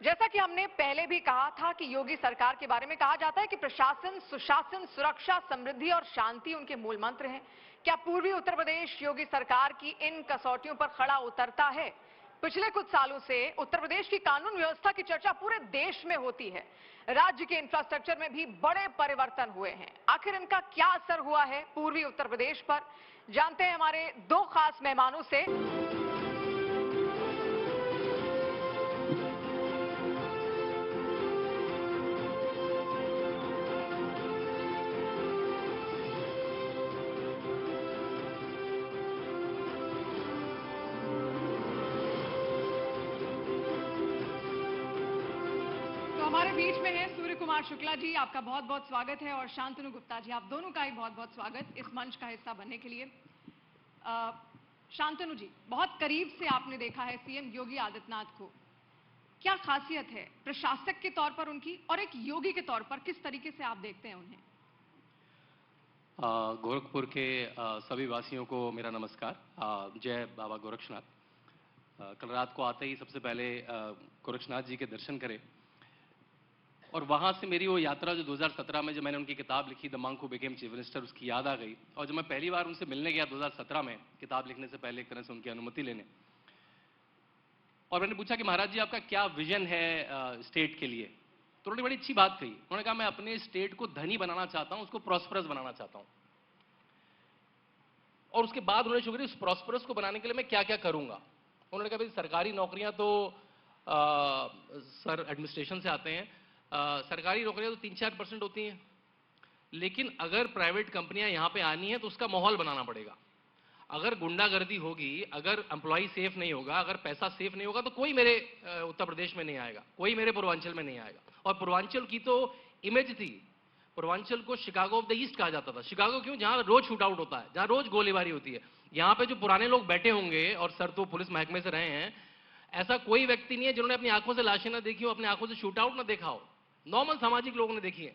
जैसा कि हमने पहले भी कहा था कि योगी सरकार के बारे में कहा जाता है कि प्रशासन, सुशासन, सुरक्षा, समृद्धि और शांति उनके मूल मंत्र हैं। क्या पूर्वी उत्तर प्रदेश योगी सरकार की इन कसौटियों पर खड़ा उतरता है? पिछले कुछ सालों से उत्तर प्रदेश की कानून व्यवस्था की चर्चा पूरे देश में होती है। राज्य के इंफ्रास्ट्रक्चर में भी बड़े परिवर्तन हुए हैं। आखिर इनका क्या असर हुआ है पूर्वी उत्तर प्रदेश पर? जानते हैं हमारे दो खास मेहमानों से। हमारे बीच में है सूर्य कुमार शुक्ला जी, आपका बहुत बहुत स्वागत है, और शांतनु गुप्ता जी, आप दोनों का ही बहुत बहुत स्वागत इस मंच का हिस्सा बनने के लिए। शांतनु जी, बहुत करीब से आपने देखा है सीएम योगी आदित्यनाथ को। क्या खासियत है प्रशासक के तौर पर उनकी, और एक योगी के तौर पर किस तरीके से आप देखते हैं उन्हें? गोरखपुर के सभी वासियों को मेरा नमस्कार। जय बाबा गोरक्षनाथ। कल रात को आते ही सबसे पहले गोरक्षनाथ जी के दर्शन करें, और वहां से मेरी वो यात्रा जो 2017 में जब मैंने उनकी किताब लिखी the monk who became chief minister, उसकी याद आ गई। और जब मैं पहली बार उनसे मिलने गया 2017 में, किताब लिखने से पहले एक तरह से उनकी अनुमति लेने, और मैंने पूछा कि महाराज जी आपका क्या विजन है स्टेट के लिए, तो उन्होंने बड़ी अच्छी बात कही। उन्होंने कहा मैं अपने स्टेट को धनी बनाना चाहता हूं, उसको प्रॉस्परस बनाना चाहता हूं। और उसके बाद उन्होंने शुरू करी उस प्रॉस्परस को बनाने के लिए मैं क्या क्या करूंगा। उन्होंने कहा भाई सरकारी नौकरियां तो सर एडमिनिस्ट्रेशन से आते हैं, सरकारी नौकरियां तो 3-4% होती हैं, लेकिन अगर प्राइवेट कंपनियां यहां पे आनी है तो उसका माहौल बनाना पड़ेगा। अगर गुंडागर्दी होगी, अगर एम्प्लॉय सेफ नहीं होगा, अगर पैसा सेफ नहीं होगा, तो कोई मेरे उत्तर प्रदेश में नहीं आएगा, कोई मेरे पूर्वांचल में नहीं आएगा। और पूर्वांचल की तो इमेज थी, पूर्वांचल को शिकागो ऑफ द ईस्ट कहा जाता था। शिकागो क्यों? जहां रोज शूट आउट होता है, जहां रोज गोलीबारी होती है। यहां पे जो पुराने लोग बैठे होंगे, और सर तो पुलिस महकमे से रहे हैं, ऐसा कोई व्यक्ति नहीं है जिन्होंने अपनी आंखों से लाशें ना देखी हो, अपनी आंखों से शूट आउट ना देखा हो। नॉर्मल सामाजिक लोगों ने देखी है।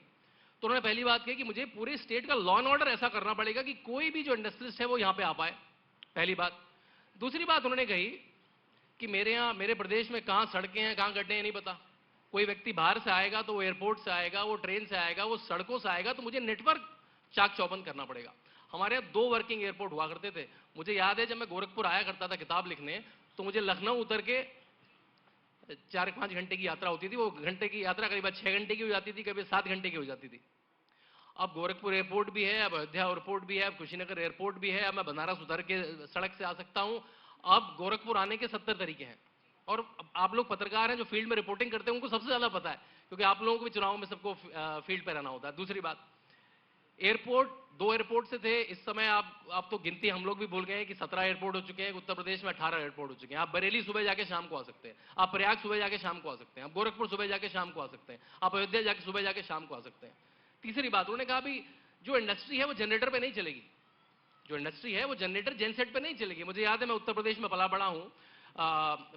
तो उन्होंने पहली बात कही कि मुझे पूरे स्टेट का लॉ एंड ऑर्डर ऐसा करना पड़ेगा कि कोई भी जो इंडस्ट्रियलिस्ट है वो यहां पे आ पाए, पहली बात। दूसरी बात उन्होंने कही कि मेरे यहां, मेरे प्रदेश में कहां सड़कें हैं, कहां गड्ढे हैं, नहीं पता। कोई व्यक्ति बाहर से आएगा तो वो एयरपोर्ट से आएगा, वो ट्रेन से आएगा, वो सड़कों से आएगा, तो मुझे नेटवर्क चाक चौबंद करना पड़ेगा। हमारे यहाँ 2 वर्किंग एयरपोर्ट हुआ करते थे। मुझे याद है जब मैं गोरखपुर आया करता था किताब लिखने, तो मुझे लखनऊ उतर के 4-5 घंटे की यात्रा होती थी। वो घंटे की यात्रा करीब 6 घंटे की हो जाती थी, कभी 7 घंटे की हो जाती थी। अब गोरखपुर एयरपोर्ट भी है, अब अयोध्या एयरपोर्ट भी है, अब कुशीनगर एयरपोर्ट भी है, अब मैं बनारस उतर के सड़क से आ सकता हूं। अब गोरखपुर आने के 70 तरीके हैं। और आप लोग पत्रकार हैं जो फील्ड में रिपोर्टिंग करते हैं, उनको सबसे ज्यादा पता है, क्योंकि आप लोगों को भी चुनाव में सबको फील्ड पर रहना होता है। दूसरी बात, एयरपोर्ट 2 एयरपोर्ट से थे, इस समय आप तो गिनती हम लोग भी भूल गए हैं कि 17 एयरपोर्ट हो चुके हैं। उत्तर प्रदेश में 18 एयरपोर्ट हो चुके हैं। आप बरेली सुबह जाके शाम को आ सकते हैं, आप प्रयाग सुबह जाके शाम को आ सकते हैं, आप गोरखपुर सुबह जाके शाम को आ सकते हैं, आप अयोध्या जाके सुबह जाके शाम को आ सकते हैं। तीसरी बात, उन्होंने कहा भी जो इंडस्ट्री है वो जनरेटर पे नहीं चलेगी, जो इंडस्ट्री है वो जनरेटर जेनसेट पे नहीं चलेगी। मुझे याद है मैं उत्तर प्रदेश में पला बड़ा हूं।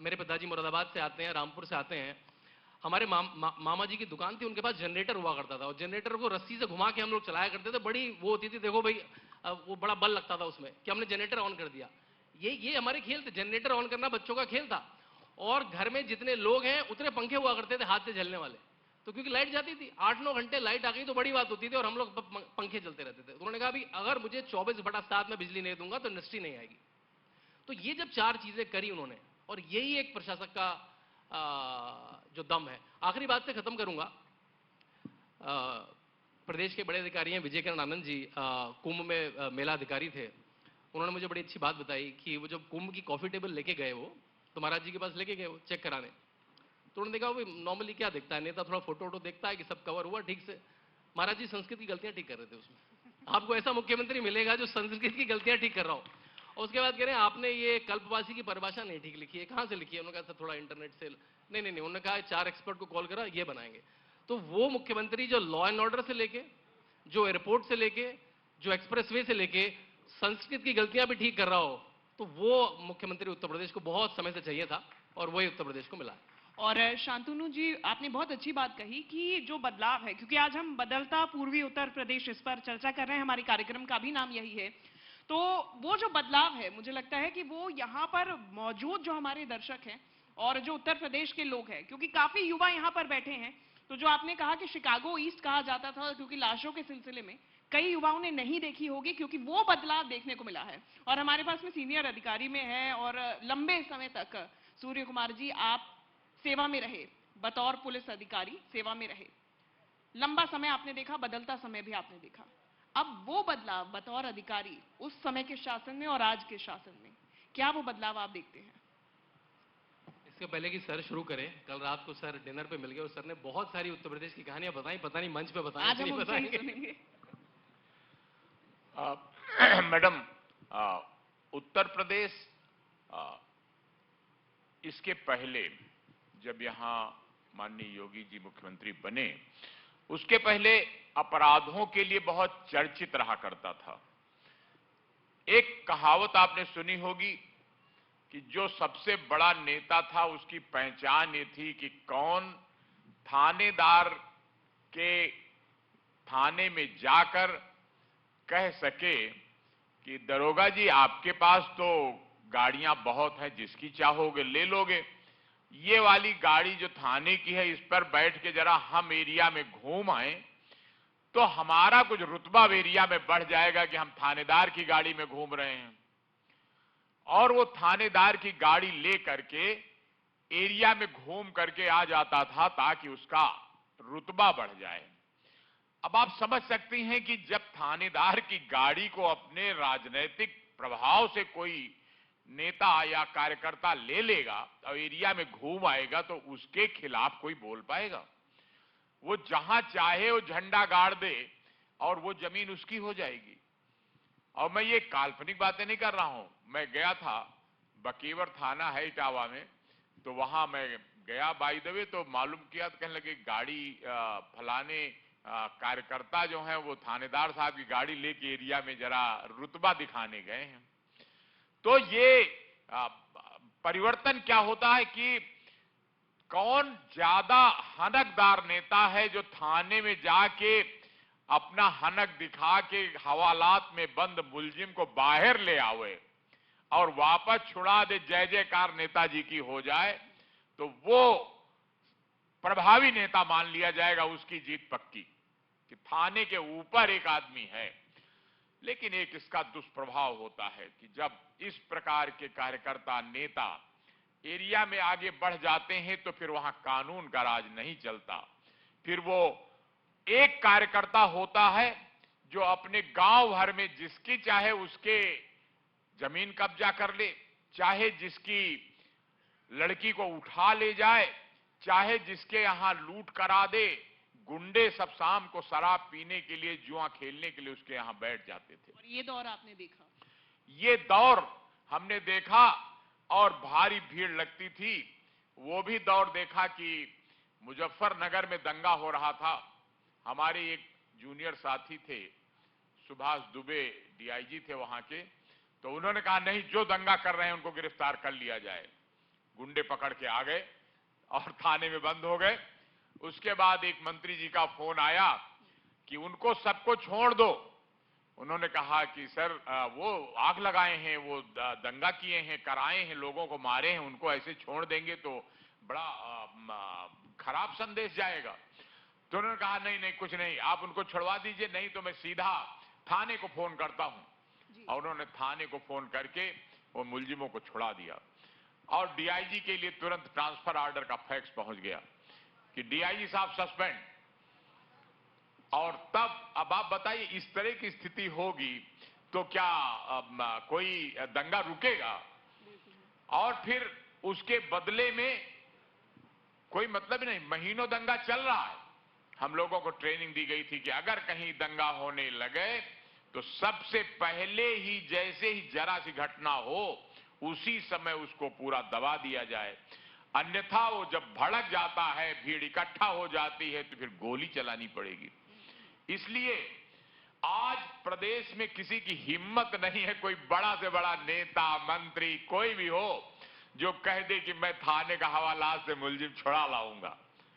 मेरे पिताजी मुरादाबाद से आते हैं, रामपुर से आते हैं। हमारे मामा जी की दुकान थी, उनके पास जनरेटर हुआ करता था, और जनरेटर को रस्सी से घुमा के हम लोग चलाया करते थे। बड़ी वो होती थी, देखो भाई वो बड़ा बल लगता था उसमें कि हमने जनरेटर ऑन कर दिया। ये हमारे खेल थे, जनरेटर ऑन करना बच्चों का खेल था। और घर में जितने लोग हैं उतने पंखे हुआ करते थे हाथ से झलने वाले। तो क्योंकि लाइट जाती थी, 8-9 घंटे लाइट आ गई तो बड़ी बात होती थी, और हम लोग पंखे चलते रहते थे। तो उन्होंने कहा भी अगर मुझे 24/7 में बिजली नहीं दूंगा तो इंडस्ट्री नहीं आएगी। तो ये जब 4 चीजें करी उन्होंने, और यही एक प्रशासक का जो दम है। आखिरी बात से खत्म करूंगा। प्रदेश के बड़े अधिकारी हैं विजय किरण आनंद जी, कुंभ में मेला अधिकारी थे। उन्होंने मुझे बड़ी अच्छी बात बताई कि वो जब कुंभ की कॉफी टेबल लेके गए, वो तो महाराज जी के पास लेके गए वो चेक कराने। तो उन्होंने देखा वो नॉर्मली क्या देखता है, नेता थोड़ा फोटो वोटो देखता है कि सब कवर हुआ ठीक से। महाराज जी संस्कृत की गलतियां ठीक कर रहे थे उसमें। आपको ऐसा मुख्यमंत्री मिलेगा जो संस्कृत की गलतियां ठीक कर रहा हो। और उसके बाद कह रहे हैं आपने ये कल्पवासी की परिभाषा नहीं ठीक लिखी है, कहां से लिखी है? उन्होंने कहा थोड़ा इंटरनेट से। नहीं, उन्होंने कहा 4 एक्सपर्ट को कॉल करा, ये बनाएंगे। तो वो मुख्यमंत्री जो लॉ एंड ऑर्डर से लेके, जो एयरपोर्ट से लेके, जो एक्सप्रेसवे से लेके संस्कृत की गलतियां भी ठीक कर रहा हो, तो वो मुख्यमंत्री उत्तर प्रदेश को बहुत समय से चाहिए था, और वही उत्तर प्रदेश को मिला। और शांतनु जी, आपने बहुत अच्छी बात कही कि जो बदलाव है, क्योंकि आज हम बदलता पूर्वी उत्तर प्रदेश इस पर चर्चा कर रहे हैं, हमारे कार्यक्रम का भी नाम यही है। तो वो जो बदलाव है, मुझे लगता है कि वो यहाँ पर मौजूद जो हमारे दर्शक हैं और जो उत्तर प्रदेश के लोग हैं, क्योंकि काफी युवा यहाँ पर बैठे हैं, तो जो आपने कहा कि शिकागो ईस्ट कहा जाता था क्योंकि लाशों के सिलसिले में, कई युवाओं ने नहीं देखी होगी क्योंकि वो बदलाव देखने को मिला है। और हमारे पास में सीनियर अधिकारी में है और लंबे समय तक सूर्य कुमार जी आप सेवा में रहे, बतौर पुलिस अधिकारी सेवा में रहे, लंबा समय आपने देखा, बदलता समय भी आपने देखा। अब वो बदलाव बतौर अधिकारी उस समय के शासन में और आज के शासन में, क्या वो बदलाव आप देखते हैं? इसके पहले कि सर शुरू करें, कल रात को सर डिनर पे मिल गए और सर ने बहुत सारी उत्तर प्रदेश की कहानियां बताई, पता नहीं मंच पे बताएं आज कि हम नहीं उनसे ही बताएंगे। सुनेंगे। मैडम, उत्तर प्रदेश इसके पहले जब यहाँ माननीय योगी जी मुख्यमंत्री बने, उसके पहले अपराधों के लिए बहुत चर्चित रहा करता था। एक कहावत आपने सुनी होगी कि जो सबसे बड़ा नेता था उसकी पहचान ये थी कि कौन थानेदार के थाने में जाकर कह सके कि दरोगा जी आपके पास तो गाड़ियां बहुत हैं, जिसकी चाहोगे ले लोगे, ये वाली गाड़ी जो थाने की है इस पर बैठ के जरा हम एरिया में घूम आए तो हमारा कुछ रुतबा एरिया में बढ़ जाएगा कि हम थानेदार की गाड़ी में घूम रहे हैं। और वो थानेदार की गाड़ी ले करके एरिया में घूम करके आ जाता था ताकि उसका रुतबा बढ़ जाए। अब आप समझ सकती हैं कि जब थानेदार की गाड़ी को अपने राजनीतिक प्रभाव से कोई नेता या कार्यकर्ता ले लेगा और एरिया में घूम आएगा तो उसके खिलाफ कोई बोल पाएगा? वो जहां चाहे वो झंडा गाड़ दे और वो जमीन उसकी हो जाएगी। और मैं ये काल्पनिक बातें नहीं कर रहा हूं, मैं गया था, बकीवर थाना है इटावा में, तो वहां मैं गया बाय द वे, तो मालूम किया तो कहने लगे गाड़ी फलाने कार्यकर्ता जो हैं वो थानेदार साहब की गाड़ी लेके एरिया में जरा रुतबा दिखाने गए हैं। तो ये परिवर्तन क्या होता है कि कौन ज्यादा हनकदार नेता है जो थाने में जाके अपना हनक दिखा के हवालात में बंद मुलजिम को बाहर ले आवे और वापस छुड़ा दे, जय जयकार नेताजी की हो जाए, तो वो प्रभावी नेता मान लिया जाएगा, उसकी जीत पक्की कि थाने के ऊपर एक आदमी है। लेकिन एक इसका दुष्प्रभाव होता है कि जब इस प्रकार के कार्यकर्ता नेता एरिया में आगे बढ़ जाते हैं तो फिर वहां कानून का राज नहीं चलता। फिर वो एक कार्यकर्ता होता है जो अपने गांव भर में जिसकी चाहे उसके जमीन कब्जा कर ले, चाहे जिसकी लड़की को उठा ले जाए, चाहे जिसके यहां लूट करा दे। गुंडे सब शाम को शराब पीने के लिए, जुआ खेलने के लिए उसके यहां बैठ जाते थे। और ये दौर आपने देखा? ये दौर हमने देखा और भारी भीड़ लगती थी। वो भी दौर देखा कि मुजफ्फरनगर में दंगा हो रहा था। हमारे एक जूनियर साथी थे, सुभाष दुबे डीआईजी थे वहां के, तो उन्होंने कहा नहीं, जो दंगा कर रहे हैं उनको गिरफ्तार कर लिया जाए। गुंडे पकड़ के आ गए और थाने में बंद हो गए। उसके बाद एक मंत्री जी का फोन आया कि उनको सबको छोड़ दो। उन्होंने कहा कि सर वो आग लगाए हैं, वो दंगा किए हैं, कराए हैं, लोगों को मारे हैं, उनको ऐसे छोड़ देंगे तो बड़ा खराब संदेश जाएगा। तो उन्होंने कहा नहीं नहीं कुछ नहीं, आप उनको छुड़वा दीजिए, नहीं तो मैं सीधा थाने को फोन करता हूं। और उन्होंने थाने को फोन करके वो मुलजिमों को छुड़ा दिया और डीआईजी के लिए तुरंत ट्रांसफर ऑर्डर का फैक्स पहुंच गया कि डीआईजी साहब सस्पेंड। और तब अब आप बताइए, इस तरह की स्थिति होगी तो क्या कोई दंगा रुकेगा? और फिर उसके बदले में कोई मतलब नहीं, महीनों दंगा चल रहा है। हम लोगों को ट्रेनिंग दी गई थी कि अगर कहीं दंगा होने लगे तो सबसे पहले ही जैसे ही जरा सी घटना हो उसी समय उसको पूरा दबा दिया जाए, अन्यथा वो जब भड़क जाता है, भीड़ इकट्ठा हो जाती है तो फिर गोली चलानी पड़ेगी। इसलिए आज प्रदेश में किसी की हिम्मत नहीं है, कोई बड़ा से बड़ा नेता मंत्री कोई भी हो जो कह दे कि मैं थाने का हवालात से मुलजिम छुड़ा लाऊंगा।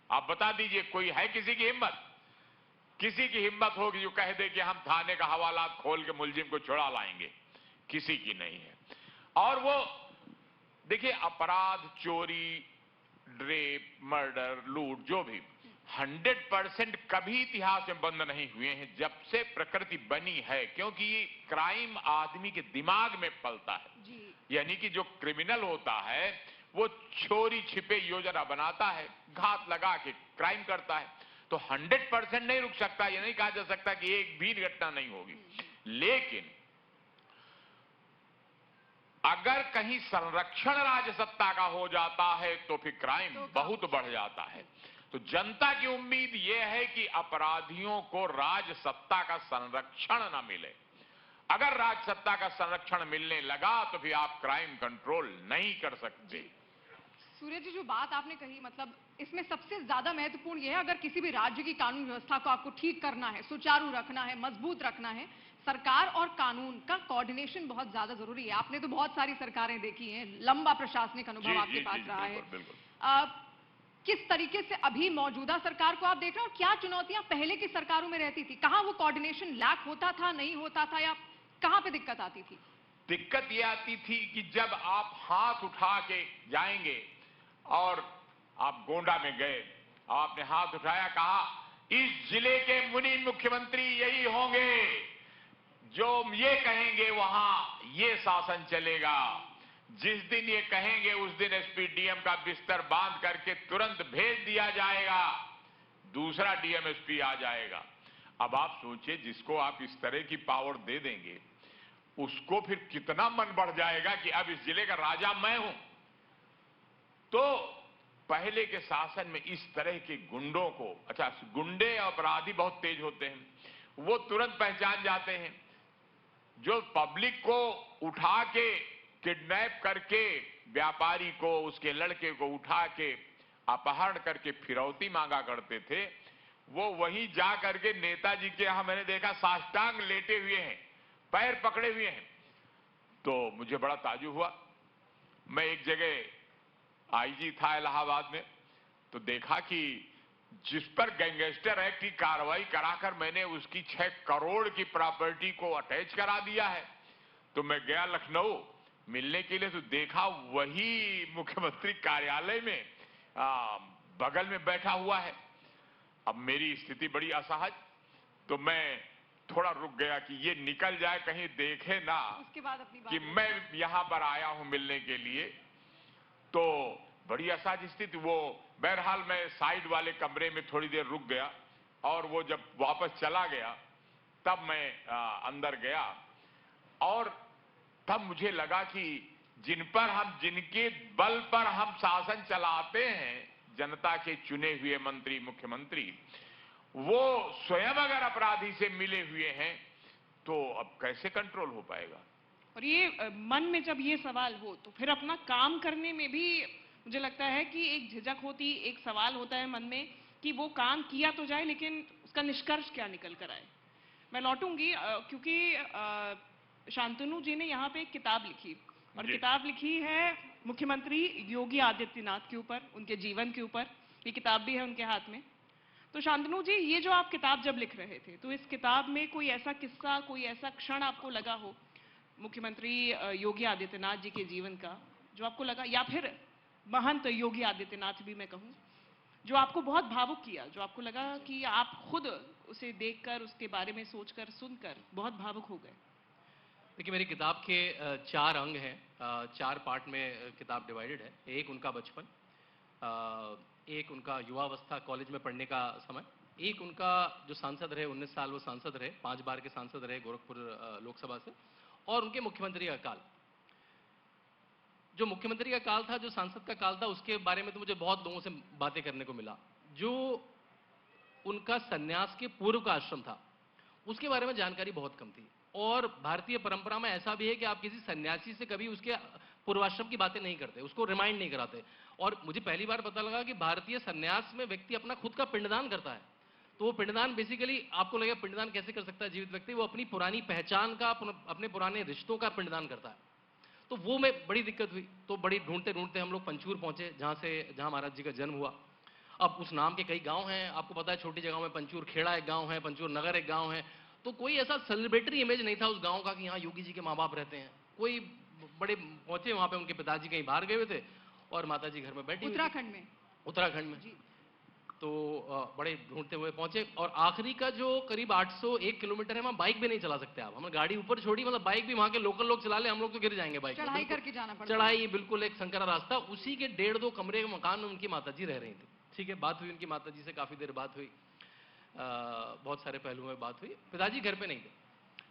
आप बता दीजिए, कोई है किसी की हिम्मत? किसी की हिम्मत होगी जो कह दे कि हम थाने का हवालात खोल के मुलजिम को छुड़ा लाएंगे? किसी की नहीं है। और वो देखिए, अपराध, चोरी, रेप, मर्डर, लूट, जो भी 100% कभी इतिहास में बंद नहीं हुए हैं जब से प्रकृति बनी है, क्योंकि ये क्राइम आदमी के दिमाग में पलता है। यानी कि जो क्रिमिनल होता है वो चोरी छिपे योजना बनाता है, घात लगा के क्राइम करता है। तो 100% नहीं रुक सकता, ये नहीं कहा जा सकता कि एक भी घटना नहीं होगी, लेकिन अगर कहीं संरक्षण राजसत्ता का हो जाता है तो फिर क्राइम बहुत बढ़ जाता है। तो जनता की उम्मीद यह है कि अपराधियों को राजसत्ता का संरक्षण न मिले। अगर राजसत्ता का संरक्षण मिलने लगा तो फिर आप क्राइम कंट्रोल नहीं कर सकते। सूर्य जी, जो बात आपने कही, मतलब इसमें सबसे ज्यादा महत्वपूर्ण यह है, अगर किसी भी राज्य की कानून व्यवस्था को आपको ठीक करना है, सुचारू रखना है, मजबूत रखना है, सरकार और कानून का कोऑर्डिनेशन बहुत ज्यादा जरूरी है। आपने तो बहुत सारी सरकारें देखी हैं, लंबा प्रशासनिक अनुभव आपके पास रहा है। किस तरीके से अभी मौजूदा सरकार को आप देख रहे हैं और क्या चुनौतियां पहले की सरकारों में रहती थी? कहां वो कोऑर्डिनेशन लैक होता था, नहीं होता था, या कहां पे दिक्कत आती थी? दिक्कत ये आती थी कि जब आप हाथ उठा के जाएंगे और आप गोंडा में गए, आपने हाथ उठाया, कहा इस जिले के मुनीम मुख्यमंत्री यही होंगे, जो ये कहेंगे वहां ये शासन चलेगा। जिस दिन ये कहेंगे उस दिन एसपी डीएम का बिस्तर बांध करके तुरंत भेज दिया जाएगा, दूसरा डीएम एसपी आ जाएगा। अब आप सोचिए, जिसको आप इस तरह की पावर दे देंगे उसको फिर कितना मन बढ़ जाएगा कि अब इस जिले का राजा मैं हूं। तो पहले के शासन में इस तरह के गुंडों को, अच्छा गुंडे अपराधी बहुत तेज होते हैं, वो तुरंत पहचान जाते हैं। जो पब्लिक को उठा के किडनैप करके व्यापारी को, उसके लड़के को उठा के अपहरण करके फिरौती मांगा करते थे, वो वहीं जा करके नेताजी के यहां मैंने देखा साष्टांग लेटे हुए हैं, पैर पकड़े हुए हैं। तो मुझे बड़ा ताज्जुब हुआ। मैं एक जगह आईजी था इलाहाबाद में, तो देखा कि जिस पर गैंगस्टर एक्ट की कार्रवाई कराकर मैंने उसकी 6 करोड़ की प्रॉपर्टी को अटैच करा दिया है। तो मैं गया लखनऊ मिलने के लिए, तो देखा वही मुख्यमंत्री कार्यालय में बगल में बैठा हुआ है। अब मेरी स्थिति बड़ी असहज, तो मैं थोड़ा रुक गया कि ये निकल जाए, कहीं देखे ना उसके बाद अपनी बात कि मैं यहां पर आया हूं मिलने के लिए। तो बड़ी असहज स्थिति। वो बहरहाल मैं साइड वाले कमरे में थोड़ी देर रुक गया, और वो जब वापस चला गया तब मैं अंदर गया, और तब मुझे लगा कि जिनके बल पर हम शासन चलाते हैं, जनता के चुने हुए मंत्री मुख्यमंत्री, वो स्वयं अगर अपराधी से मिले हुए हैं तो अब कैसे कंट्रोल हो पाएगा? और ये मन में जब ये सवाल हो तो फिर अपना काम करने में भी मुझे लगता है कि एक झिझक होती, एक सवाल होता है मन में कि वो काम किया तो जाए, लेकिन उसका निष्कर्ष क्या निकल कर आए। मैं लौटूंगी क्योंकि शांतनु जी ने यहाँ पे एक किताब लिखी, और किताब लिखी है मुख्यमंत्री योगी आदित्यनाथ के ऊपर, उनके जीवन के ऊपर। ये किताब भी है उनके हाथ में। तो शांतनु जी, ये जो आप किताब जब लिख रहे थे, तो इस किताब में कोई ऐसा किस्सा, कोई ऐसा क्षण आपको लगा हो मुख्यमंत्री योगी आदित्यनाथ जी के जीवन का, जो आपको लगा, या फिर महंत योगी आदित्यनाथ भी मैं कहूं, जो आपको बहुत भावुक किया, जो आपको लगा कि आप खुद उसे देखकर, उसके बारे में सोचकर, सुनकर बहुत भावुक हो गए? देखिए, मेरी किताब के 4 अंग हैं, 4 पार्ट में किताब डिवाइडेड है। एक उनका बचपन, एक उनका युवावस्था, कॉलेज में पढ़ने का समय, एक उनका जो सांसद रहे, 19 साल वो सांसद रहे, 5 बार के सांसद रहे गोरखपुर लोकसभा से, और उनके मुख्यमंत्री का काल। जो मुख्यमंत्री का काल था, जो सांसद का काल था, उसके बारे में तो मुझे बहुत लोगों से बातें करने को मिला। जो उनका सन्यास के पूर्व का आश्रम था, उसके बारे में जानकारी बहुत कम थी। और भारतीय परंपरा में ऐसा भी है कि आप किसी सन्यासी से कभी उसके पूर्वाश्रम की बातें नहीं करते, उसको रिमाइंड नहीं कराते। और मुझे पहली बार पता लगा कि भारतीय सन्यास में व्यक्ति अपना खुद का पिंडदान करता है। तो वो पिंडदान बेसिकली, आपको लगेगा पिंडदान कैसे कर सकता है जीवित व्यक्ति, वो अपनी पुरानी पहचान का, अपने पुराने रिश्तों का पिंडदान करता है। तो वो में बड़ी दिक्कत हुई। तो बड़ी ढूंढते ढूंढते हम लोग पंचूर पहुंचे, जहां महाराज जी का जन्म हुआ। अब उस नाम के कई गांव हैं, आपको पता है, छोटी जगहों में पंचूर खेड़ा एक गांव है, पंचूर नगर एक गांव है। तो कोई ऐसा सेलिब्रेटरी इमेज नहीं था उस गांव का कि यहाँ योगी जी के माँ बाप रहते हैं। कोई बड़े पहुंचे वहां पे, उनके पिताजी कहीं बाहर गए हुए थे और माता जी घर में बैठी। उत्तराखंड में? उत्तराखंड में। तो बड़े ढूंढते हुए पहुंचे और आखिरी का जो करीब 801 किलोमीटर है, वहाँ बाइक भी नहीं चला सकते आप। हमने गाड़ी ऊपर छोड़ी, मतलब बाइक भी वहाँ के लोकल लोग चला ले, हम लोग तो गिर जाएंगे बाइक। चढ़ाई करके जाना पड़ता है। चढ़ाई, बिल्कुल एक संकरा रास्ता। उसी के 1.5-2 कमरे के मकान में उनकी माताजी रह रही थी। ठीक है, बात हुई उनकी माताजी से, काफी देर बात हुई, बहुत सारे पहलुओं में बात हुई। पिताजी घर पे नहीं थे,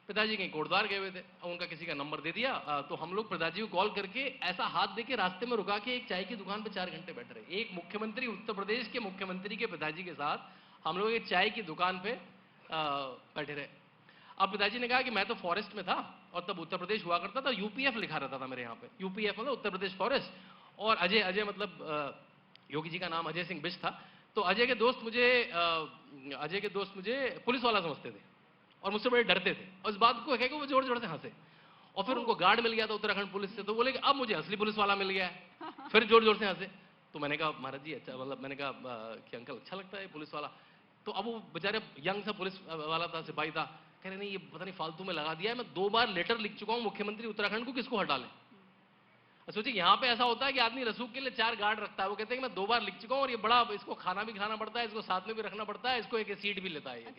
पिताजी कहीं कोटद्वार गए हुए थे। और उनका किसी का नंबर दे दिया, तो हम लोग पिताजी को कॉल करके ऐसा हाथ दे के रास्ते में रुका के एक चाय की दुकान पे 4 घंटे बैठ रहे। एक मुख्यमंत्री, उत्तर प्रदेश के मुख्यमंत्री के पिताजी के साथ हम लोग एक चाय की दुकान पे बैठे रहे। अब पिताजी ने कहा कि मैं तो फॉरेस्ट में था, और तब उत्तर प्रदेश हुआ करता था, यूपीएफ लिखा रहता था मेरे यहाँ पे। यूपीएफ मतलब उत्तर प्रदेश फॉरेस्ट। और अजय मतलब योगी जी का नाम अजय सिंह बिष्ट था। तो अजय के दोस्त मुझे पुलिस वाला समझते थे और मुझसे बड़े डरते थे, और इस बात को कह के वो जोर जोर से हंसे। और फिर उनको गार्ड मिल गया था उत्तराखंड पुलिस से, तो बोले कि अब मुझे असली पुलिस वाला मिल गया है। फिर जोर जोर से हंसे। तो मैंने कहा महाराज जी अच्छा, मतलब मैंने कहा कि अंकल अच्छा लगता है पुलिस वाला। तो अब वो बेचारे यंग सा पुलिस वाला था, सिपाही था, कह रहे नहीं ये पता नहीं फालतू में लगा दिया है, मैं 2 बार लेटर लिख चुका हूं मुख्यमंत्री उत्तराखंड को, किसको हटा लें। सोचिए यहाँ पे ऐसा होता है कि आदमी रसूख के लिए 4 गार्ड रखता है, वो कहते हैं कि मैं 2 बार लिख चुका हूं, और ये बड़ा, इसको खाना भी खाना पड़ता है, इसको साथ में भी रखना पड़ता है, इसको एक सीट भी लेता है।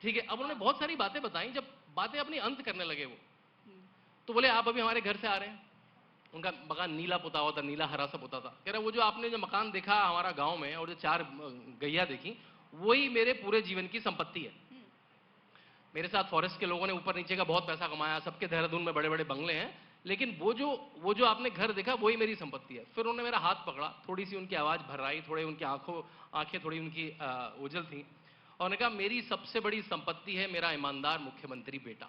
ठीक है, अब उन्होंने बहुत सारी बातें बताई। जब बातें अपनी अंत करने लगे वो, तो बोले आप अभी हमारे घर से आ रहे हैं। उनका मकान नीला पुता हुआ था, नीला हरा सा पुता था। कह रहा वो जो आपने जो मकान देखा हमारा गांव में, और जो 4 गैया देखी, वही मेरे पूरे जीवन की संपत्ति है। मेरे साथ फॉरेस्ट के लोगों ने ऊपर नीचे का बहुत पैसा कमाया, सबके देहरादून में बड़े बड़े बंगले हैं, लेकिन वो जो आपने घर देखा वही मेरी संपत्ति है। फिर उन्होंने मेरा हाथ पकड़ा, थोड़ी सी उनकी आवाज भर्राई, थोड़े उनकी आंखें थोड़ी उनकी उजल थी, और उन्होंने कहा मेरी सबसे बड़ी संपत्ति है मेरा ईमानदार मुख्यमंत्री बेटा।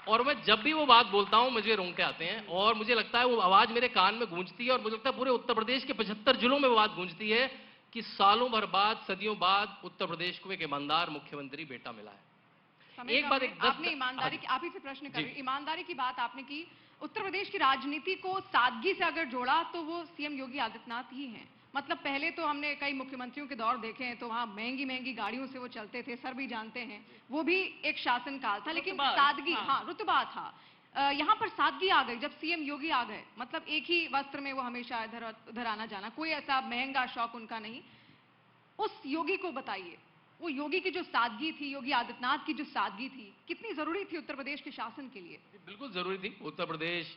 और मैं जब भी वो बात बोलता हूं मुझे रोंगटे आते हैं, और मुझे लगता है वो आवाज मेरे कान में गूंजती है, और मुझे लगता है पूरे उत्तर प्रदेश के 75 जिलों में वो बात गूंजती है कि सालों भर बाद, सदियों बाद उत्तर प्रदेश को एक ईमानदार मुख्यमंत्री बेटा मिला है। एक बात आपने ईमानदारी की, आप ही से प्रश्न कर रही, ईमानदारी की बात आपने की। उत्तर प्रदेश की राजनीति को सादगी से अगर जोड़ा तो वो सीएम योगी आदित्यनाथ ही हैं। मतलब पहले तो हमने कई मुख्यमंत्रियों के दौर देखे हैं, तो वहां महंगी महंगी गाड़ियों से वो चलते थे, सर भी जानते हैं, वो भी एक शासनकाल था, लेकिन सादगी, हाँ रुतबा था। यहाँ पर सादगी आ गई जब सीएम योगी आ गए। मतलब एक ही वस्त्र में वो हमेशा इधर आना जाना, कोई ऐसा महंगा शौक उनका नहीं। उस योगी को बताइए, वो योगी की जो सादगी थी, योगी आदित्यनाथ की जो सादगी थी, कितनी जरूरी थी उत्तर प्रदेश के शासन के लिए? बिल्कुल जरूरी थी। उत्तर प्रदेश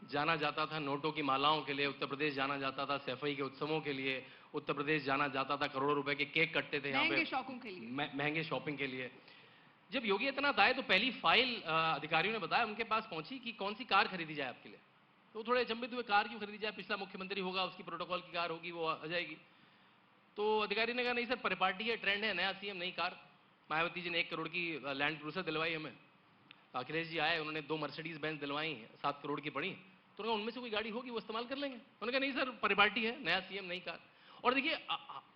जाना जाता था नोटों की मालाओं के लिए, उत्तर प्रदेश जाना जाता था सैफई के उत्सवों के लिए, उत्तर प्रदेश जाना जाता था करोड़ों रुपए के केक कटते थे, महंगे शौकों के लिए, महंगे शॉपिंग के लिए। जब योगी आदित्यनाथ आए तो पहली फाइल अधिकारियों ने बताया उनके पास पहुंची कि कौन सी कार खरीदी जाए आपके लिए। तो थोड़े अचंभित हुए, कार क्यों खरीदी जाए, पिछला मुख्यमंत्री होगा, उसकी प्रोटोकॉल की कार होगी, वो आ जाएगी। तो अधिकारी ने कहा नहीं सर, परिपाटी है, ट्रेंड है, नया सीएम नई कार। मायावती जी ने 1 करोड़ की लैंड क्रूजर दिलवाई हमें। अखिलेश जी आए, उन्होंने 2 मर्सिडीज बेंज दिलवाई, 7 करोड़ की पड़ी। तो उन्होंने उनमें से कोई गाड़ी होगी वो इस्तेमाल कर लेंगे। उन्होंने कहा नहीं सर, परिपाटी है, नया सीएम नई कार। और देखिए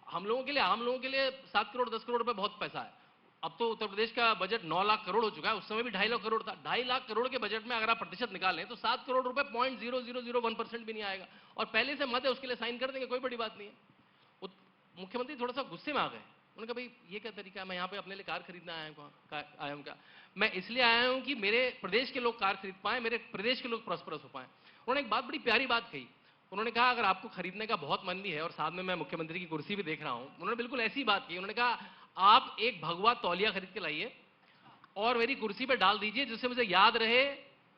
हम लोगों के लिए 7 करोड़ 10 करोड़ रुपए बहुत पैसा है। अब तो उत्तर प्रदेश का बजट 9 लाख करोड़ हो चुका है, उस समय भी 2.5 लाख करोड़ था। 2.5 लाख करोड़ के बजट में अगर आप प्रतिशत निकालें तो 7 करोड़ रुपए 0.0001% भी नहीं आएगा, और पहले से मत है उसके लिए साइन कर देंगे, कोई बड़ी बात नहीं है। मुख्यमंत्री थोड़ा सा गुस्से में आ गए। उन्होंने कहा भाई ये क्या तरीका है, मैं यहाँ पे अपने लिए कार खरीदना आया हूँ क्या? मैं इसलिए आया हूँ कि मेरे प्रदेश के लोग कार खरीद पाए, मेरे प्रदेश के लोग प्रॉस्परस हो पाए। उन्होंने एक बात बड़ी प्यारी बात कही। उन्होंने कहा अगर आपको खरीदने का बहुत मन भी है, और साथ में मैं मुख्यमंत्री की कुर्सी भी देख रहा हूँ, उन्होंने बिल्कुल ऐसी बात की। उन्होंने कहा आप एक भगवा तौलिया खरीद के लाइए और मेरी कुर्सी पे डाल दीजिए, जिससे मुझे याद रहे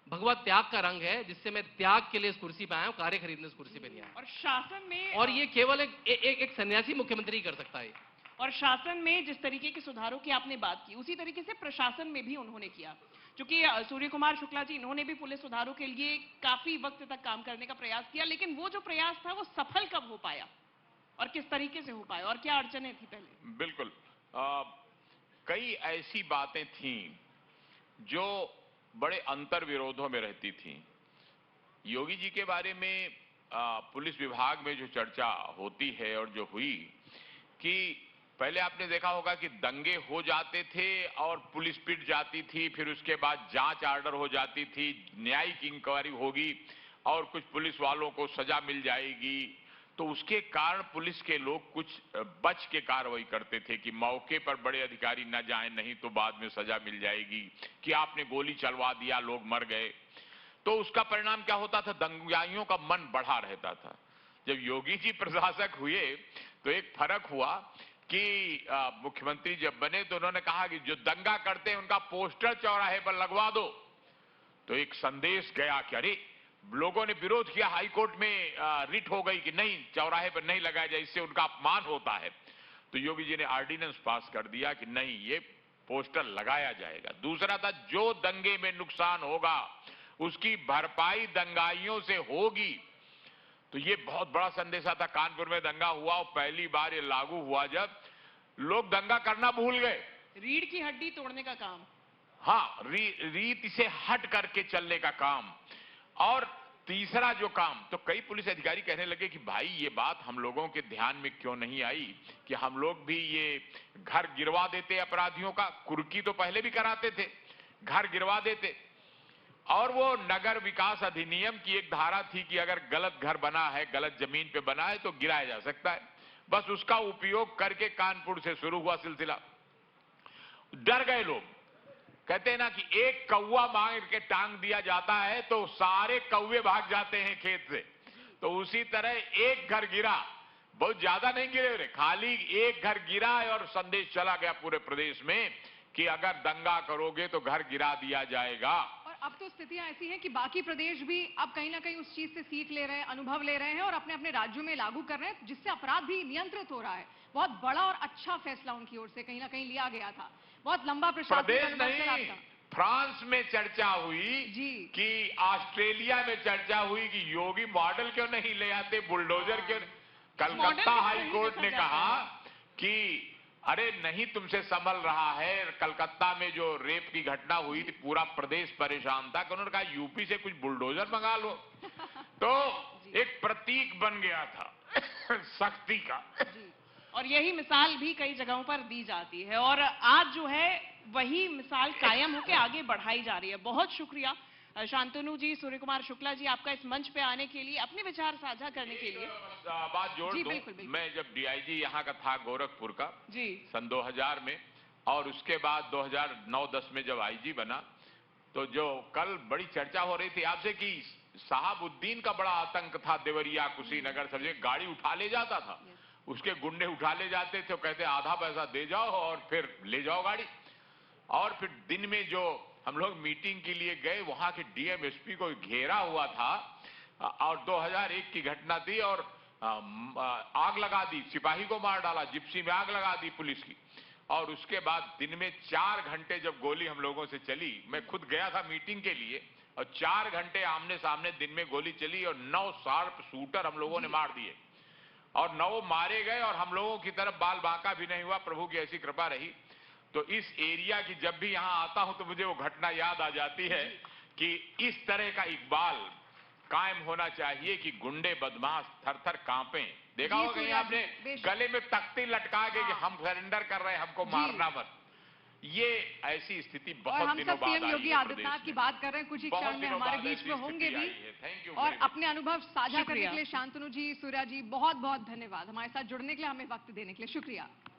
भगवा त्याग का रंग है, जिससे मैं त्याग के लिए इस कुर्सी पे आया हूं, कार्य खरीदने इस कुर्सी पे नहीं आया। और शासन में, और ये केवल एक सन्यासी मुख्यमंत्री कर सकता है। और शासन में जिस तरीके के सुधारों की आपने बात की, उसी तरीके से प्रशासन में भी उन्होंने किया। क्योंकि सूर्य कुमार शुक्ला जी, इन्होंने भी पुलिस सुधारों के लिए काफी वक्त तक काम करने का प्रयास किया, लेकिन वो जो प्रयास था वो सफल कब हो पाया और किस तरीके से हो पाया, और क्या अड़चने थी पहले? बिल्कुल, कई ऐसी बातें थी जो बड़े अंतर विरोधों में रहती थी। योगी जी के बारे में पुलिस विभाग में जो चर्चा होती है और जो हुई, कि पहले आपने देखा होगा कि दंगे हो जाते थे और पुलिस पिट जाती थी, फिर उसके बाद जांच ऑर्डर हो जाती थी, न्यायिक इंक्वायरी होगी और कुछ पुलिस वालों को सजा मिल जाएगी। तो उसके कारण पुलिस के लोग कुछ बच के कार्रवाई करते थे कि मौके पर बड़े अधिकारी न जाएं, नहीं तो बाद में सजा मिल जाएगी, कि आपने गोली चलवा दिया, लोग मर गए। तो उसका परिणाम क्या होता था? दंगाइयों का मन बढ़ा रहता था। जब योगी जी प्रशासक हुए तो एक फर्क हुआ कि मुख्यमंत्री जब बने तो उन्होंने कहा कि जो दंगा करते हैं उनका पोस्टर चौराहे पर लगवा दो। तो एक संदेश गया कि अरे लोगों ने विरोध किया, हाईकोर्ट में रिट हो गई कि नहीं चौराहे पर नहीं लगाया जाए, इससे उनका अपमान होता है। तो योगी जी ने ऑर्डिनेंस पास कर दिया कि नहीं ये पोस्टर लगाया जाएगा। दूसरा था जो दंगे में नुकसान होगा उसकी भरपाई दंगाइयों से होगी। तो ये बहुत बड़ा संदेशा था। कानपुर में दंगा हुआ और पहली बार ये लागू हुआ जब लोग दंगा करना भूल गए। रीढ़ की हड्डी तोड़ने का काम, हाँ, रीत से हट करके चलने का काम। और तीसरा जो काम, तो कई पुलिस अधिकारी कहने लगे कि भाई ये बात हम लोगों के ध्यान में क्यों नहीं आई कि हम लोग भी ये घर गिरवा देते अपराधियों का। कुर्की तो पहले भी कराते थे, घर गिरवा देते। और वो नगर विकास अधिनियम की एक धारा थी कि अगर गलत घर बना है, गलत जमीन पे बना है तो गिराया जा सकता है। बस उसका उपयोग करके कानपुर से शुरू हुआ सिलसिला। डर गए लोग। कहते हैं ना कि एक कौवा मार के टांग दिया जाता है तो सारे कौवे भाग जाते हैं खेत से। तो उसी तरह एक घर गिरा, बहुत ज्यादा नहीं गिरे रे, खाली एक घर गिरा और संदेश चला गया पूरे प्रदेश में कि अगर दंगा करोगे तो घर गिरा दिया जाएगा। और अब तो स्थितियां ऐसी हैं कि बाकी प्रदेश भी अब कहीं ना कहीं उस चीज से सीख ले रहे हैं, अनुभव ले रहे हैं और अपने अपने राज्यों में लागू कर रहे हैं, जिससे अपराध भी नियंत्रित हो रहा है। बहुत बड़ा और अच्छा फैसला उनकी ओर से कहीं ना कहीं लिया गया था। बहुत लंबा प्रशासनिक प्रदेश अनुभव नहीं, चला था। फ्रांस में चर्चा हुई जी। कि ऑस्ट्रेलिया में चर्चा हुई कि योगी मॉडल क्यों नहीं ले आते, बुलडोजर क्यों। कलकत्ता हाई कोर्ट ने कहा कि अरे नहीं तुमसे संभल रहा है। कलकत्ता में जो रेप की घटना हुई थी पूरा प्रदेश परेशान था कि उन्होंने कहा यूपी से कुछ बुलडोजर मंगा लो। तो एक प्रतीक बन गया था सख्ती का। और यही मिसाल भी कई जगहों पर दी जाती है और आज जो है वही मिसाल कायम होकर आगे बढ़ाई जा रही है। बहुत शुक्रिया शांतनु जी, सूर्य कुमार शुक्ला जी, आपका इस मंच पे आने के लिए, अपने विचार साझा करने के लिए। बात जोड़ दूं, बिल्कुल, बिल्कुल। मैं जब डीआईजी यहाँ का था गोरखपुर का जी सन 2000 में, और उसके बाद 2009-10 में जब आईजी बना, तो जो कल बड़ी चर्चा हो रही थी आपसे कि साहबुद्दीन का बड़ा आतंक था देवरिया कुशीनगर सब जगह, गाड़ी उठा ले जाता था, उसके गुंडे उठा ले जाते थे, कहते आधा पैसा दे जाओ और फिर ले जाओ गाड़ी। और फिर दिन में जो हम लोग मीटिंग के लिए गए, वहां के डीएम एसपी को घेरा हुआ था और 2001 की घटना थी और आग लगा दी, सिपाही को मार डाला, जिप्सी में आग लगा दी पुलिस की। और उसके बाद दिन में 4 घंटे जब गोली हम लोगों से चली, मैं खुद गया था मीटिंग के लिए, और 4 घंटे आमने सामने दिन में गोली चली और 9 शार्प शूटर हम लोगों ने मार दिए और 9 मारे गए और हम लोगों की तरफ बाल बांका भी नहीं हुआ। प्रभु की ऐसी कृपा रही। तो इस एरिया की जब भी यहां आता हूं तो मुझे वो घटना याद आ जाती है कि इस तरह का इकबाल कायम होना चाहिए कि गुंडे बदमाश थर थर कांपे। देखा होगा कहीं आपने गले में तख्ती लटका के कि हम सरेंडर कर रहे हैं, हमको मारना मत। ये ऐसी स्थिति बहुत दिनों बाद आई है। सीएम योगी आदित्यनाथ की बात कर रहे हैं, कुछ ही क्षण में हमारे बीच में होंगे भी और अपने अनुभव साझा करने के लिए शांतनु जी, सूर्या जी, बहुत बहुत धन्यवाद हमारे साथ जुड़ने के लिए, हमें वक्त देने के लिए। शुक्रिया।